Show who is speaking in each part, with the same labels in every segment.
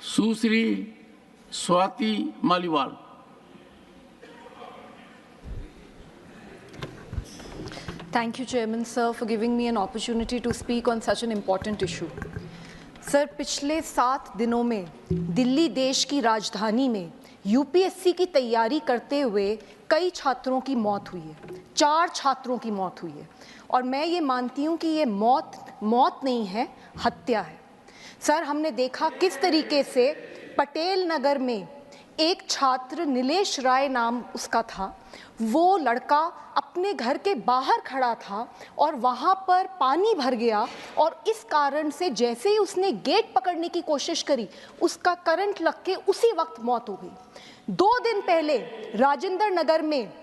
Speaker 1: Sushri Swati Maliwal.
Speaker 2: Thank you, Chairman, sir, for giving me an opportunity to speak on such an important issue. Sir, पिछले 7 दिनों में दिल्ली देश की राजधानी में यूपीएससी की तैयारी करते हुए कई छात्रों की मौत हुई है। 4 छात्रों की मौत हुई है और मैं ये मानती हूँ कि ये मौत नहीं है, हत्या है। सर, हमने देखा किस तरीके से पटेल नगर में एक छात्र, नीलेश राय नाम उसका था, वो लड़का अपने घर के बाहर खड़ा था और वहाँ पर पानी भर गया और इस कारण से जैसे ही उसने गेट पकड़ने की कोशिश करी, उसका करंट लग के उसी वक्त मौत हो गई। 2 दिन पहले राजेंद्र नगर में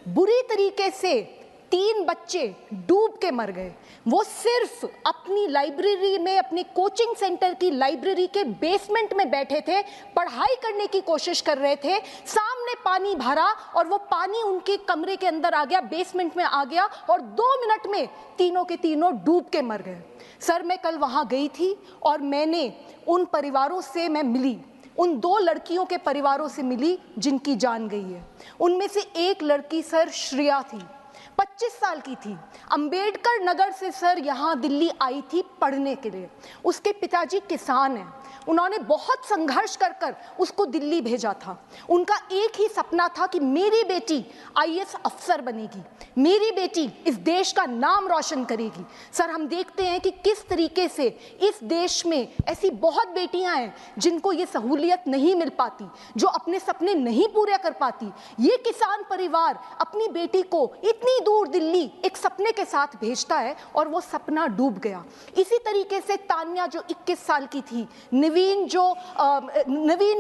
Speaker 2: बुरी तरीके से 3 बच्चे डूब के मर गए। वो सिर्फ अपनी लाइब्रेरी में, अपने कोचिंग सेंटर की लाइब्रेरी के बेसमेंट में बैठे थे, पढ़ाई करने की कोशिश कर रहे थे, सामने पानी भरा और वो पानी उनके कमरे के अंदर आ गया, बेसमेंट में आ गया और 2 मिनट में तीनों के तीनों डूब के मर गए। सर, मैं कल वहाँ गई थी और मैंने उन परिवारों से मैं मिली, उन 2 लड़कियों के परिवारों से मिली जिनकी जान गई है। उनमें से एक लड़की सर श्रेया थी, 25 साल की थी, अंबेडकर नगर से सर यहाँ दिल्ली आई थी पढ़ने के लिए। उसके पिताजी किसान हैं, उन्होंने बहुत संघर्ष कर उसको दिल्ली भेजा था। उनका एक ही सपना था कि मेरी बेटी आईएएस अफसर बनेगी, मेरी बेटी इस देश का नाम रोशन करेगी। सर, हम देखते हैं कि किस तरीके से इस देश में ऐसी बहुत बेटियां हैं जिनको ये सहूलियत नहीं मिल पाती, जो अपने सपने नहीं पूरे कर पाती। ये किसान परिवार अपनी बेटी को इतनी दूर दिल्ली एक सपने के साथ भेजता है और वो सपना डूब गया। इसी तरीके से तान्या जो 21 साल की थी, नवीन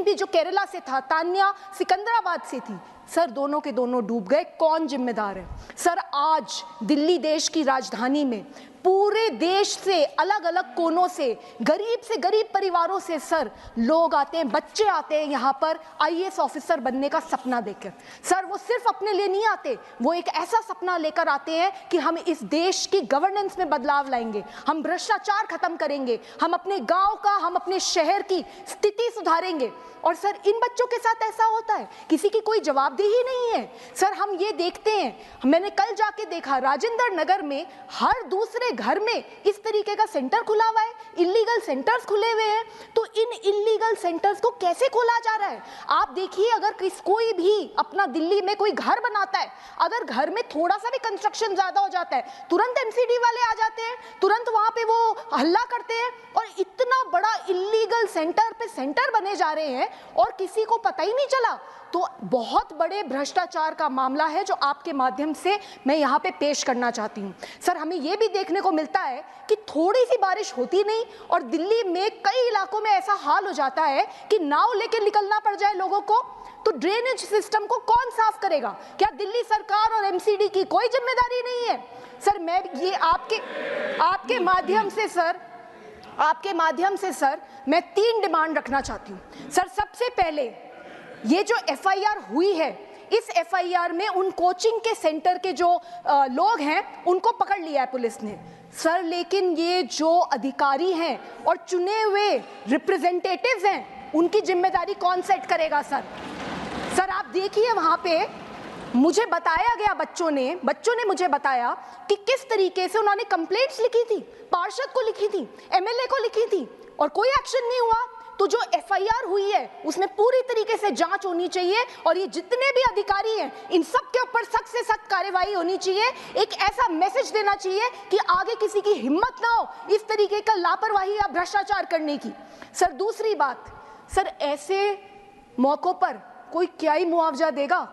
Speaker 2: भी जो केरला से था, तान्या सिकंदराबाद से थी, सर दोनों के दोनों डूब गए। कौन जिम्मेदार है? सर, आज दिल्ली देश की राजधानी में पूरे देश से, अलग अलग कोनों से गरीब परिवारों से सर लोग आते हैं, बच्चे आते हैं यहाँ पर आईएएस ऑफिसर बनने का सपना देखकर। सर, वो सिर्फ अपने लिए नहीं आते, वो एक ऐसा सपना लेकर आते हैं कि हम इस देश की गवर्नेंस में बदलाव लाएंगे, हम भ्रष्टाचार खत्म करेंगे, हम अपने गांव का, हम अपने शहर की स्थिति सुधारेंगे। और सर, इन बच्चों के साथ ऐसा होता है, किसी की कोई जवाबदेही नहीं है। सर, हम ये देखते हैं, मैंने कल जाके देखा राजेंद्र नगर में हर दूसरे घर में इस तरीके का सेंटर खुला हुआ है, इलीगल सेंटर्स खुले हुए हैं। तो इन इलीगल सेंटर्स को कैसे खोला जा रहा है? आप देखिए, अगर कोई भी अपना दिल्ली में कोई घर बनाता है, अगर घर में थोड़ा सा भी कंस्ट्रक्शन ज्यादा हो जाता है, तुरंत एमसीडी वाले आ जाते हैं, तुरंत वहां पे वो हल्ला करते हैं और इतना बड़ा इलीगल सेंटर पे सेंटर बने जा रहे हैं और किसी को पता ही नहीं चला। तो बहुत बड़े भ्रष्टाचार का मामला है जो आपके माध्यम से मैं यहाँ पे पेश करना चाहती हूँ। सर, हमें ये भी देखने को मिलता है कि थोड़ी सी बारिश होती नहीं और दिल्ली में कई इलाकों में ऐसा हाल हो जाता है कि नाव लेके निकलना पड़ जाए लोगों को। तो ड्रेनेज सिस्टम को कौन साफ करेगा? क्या दिल्ली सरकार और एमसीडी की कोई जिम्मेदारी नहीं है? सर, मैं ये आपके माध्यम से सर मैं 3 डिमांड रखना चाहती हूँ। सर, सबसे पहले ये जो एफआईआर हुई है, इस एफआईआर में उन कोचिंग के सेंटर के जो लोग हैं उनको पकड़ लिया है पुलिस ने सर, लेकिन ये जो अधिकारी हैं और चुने हुए रिप्रेजेंटेटिव्स हैं, उनकी जिम्मेदारी कौन सेट करेगा? सर आप देखिए, वहां पे मुझे बताया गया, बच्चों ने मुझे बताया कि किस तरीके से उन्होंने कंप्लेंट्स लिखी थी, पार्षद को लिखी थी, एमएलए को लिखी थी और कोई एक्शन नहीं हुआ। तो जो एफआईआर हुई है उसमें पूरी तरीके से जांच होनी चाहिए और ये जितने भी अधिकारी हैं इन सब के ऊपर सख्त से सख्त कार्रवाई होनी चाहिए। एक ऐसा मैसेज देना चाहिए कि आगे किसी की हिम्मत ना हो इस तरीके का लापरवाही या भ्रष्टाचार करने की। सर, दूसरी बात, सर ऐसे मौकों पर कोई क्या ही मुआवजा देगा?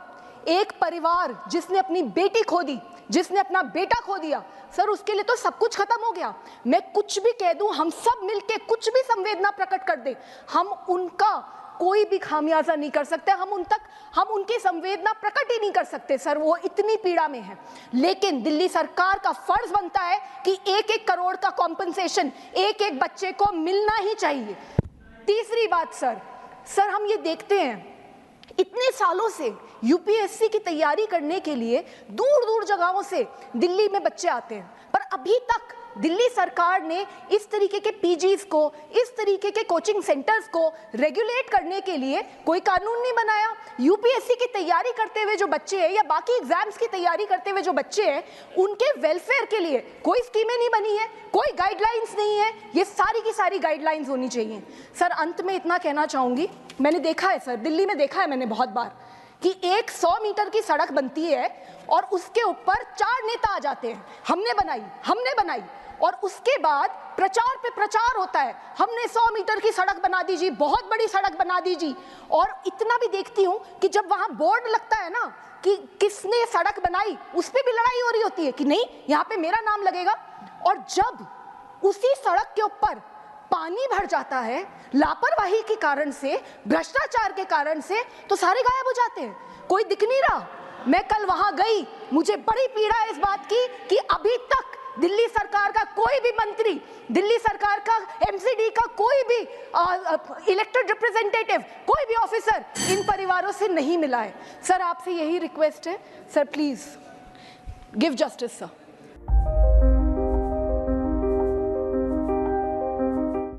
Speaker 2: एक परिवार जिसने अपनी बेटी खो दी, जिसने अपना बेटा खो दिया, सर उसके लिए तो सब कुछ खत्म हो गया। मैं कुछ भी कह दूं, हम सब मिलके कुछ भी संवेदना प्रकट कर दें, हम उनका कोई भी खामियाजा नहीं कर सकते, हम उनकी संवेदना प्रकट ही नहीं कर सकते सर, वो इतनी पीड़ा में है। लेकिन दिल्ली सरकार का फर्ज बनता है कि 1-1 करोड़ का कॉम्पनसेशन एक बच्चे को मिलना ही चाहिए। तीसरी बात सर हम ये देखते हैं इतने सालों से यूपीएससी की तैयारी करने के लिए दूर दूर जगहों से दिल्ली में बच्चे आते हैं, पर अभी तक दिल्ली सरकार ने इस तरीके के पीजीज को, इस तरीके के कोचिंग सेंटर्स को रेगुलेट करने के लिए कोई कानून नहीं बनाया। यूपीएससी की तैयारी करते हुए जो बच्चे हैं या बाकी एग्जाम्स की तैयारी करते हुए जो बच्चे हैं, उनके वेलफेयर के लिए कोई स्कीमें नहीं बनी है, कोई गाइडलाइंस नहीं है। ये सारी की सारी गाइडलाइंस होनी चाहिए। सर, अंत में इतना कहना चाहूंगी, मैंने देखा है सर, दिल्ली में देखा है मैंने बहुत बार कि एक 100 मीटर की सड़क बनती है और उसके ऊपर 4 नेता आ जाते हैं, हमने बनाई, और उसके बाद प्रचार पे प्रचार होता है, हमने 100 मीटर की सड़क बना दीजिए, बहुत बड़ी सड़क बना दीजिए। और इतना भी देखती हूँ कि जब वहां बोर्ड लगता है ना कि किसने सड़क बनाई, उस पर भी लड़ाई हो रही होती है कि नहीं यहाँ पे मेरा नाम लगेगा। और जब उसी सड़क के ऊपर पानी भर जाता है लापरवाही के कारण से, भ्रष्टाचार के कारण से, तो सारे गायब हो जाते हैं, कोई दिख नहीं रहा। मैं कल वहां गई, मुझे बड़ी पीड़ा है इस बात की कि अभी तक दिल्ली सरकार का कोई भी मंत्री, दिल्ली सरकार का एमसीडी का कोई भी इलेक्टेड रिप्रेजेंटेटिव, कोई भी ऑफिसर इन परिवारों से नहीं मिला है। सर, आपसे यही रिक्वेस्ट है, sir please give justice sir.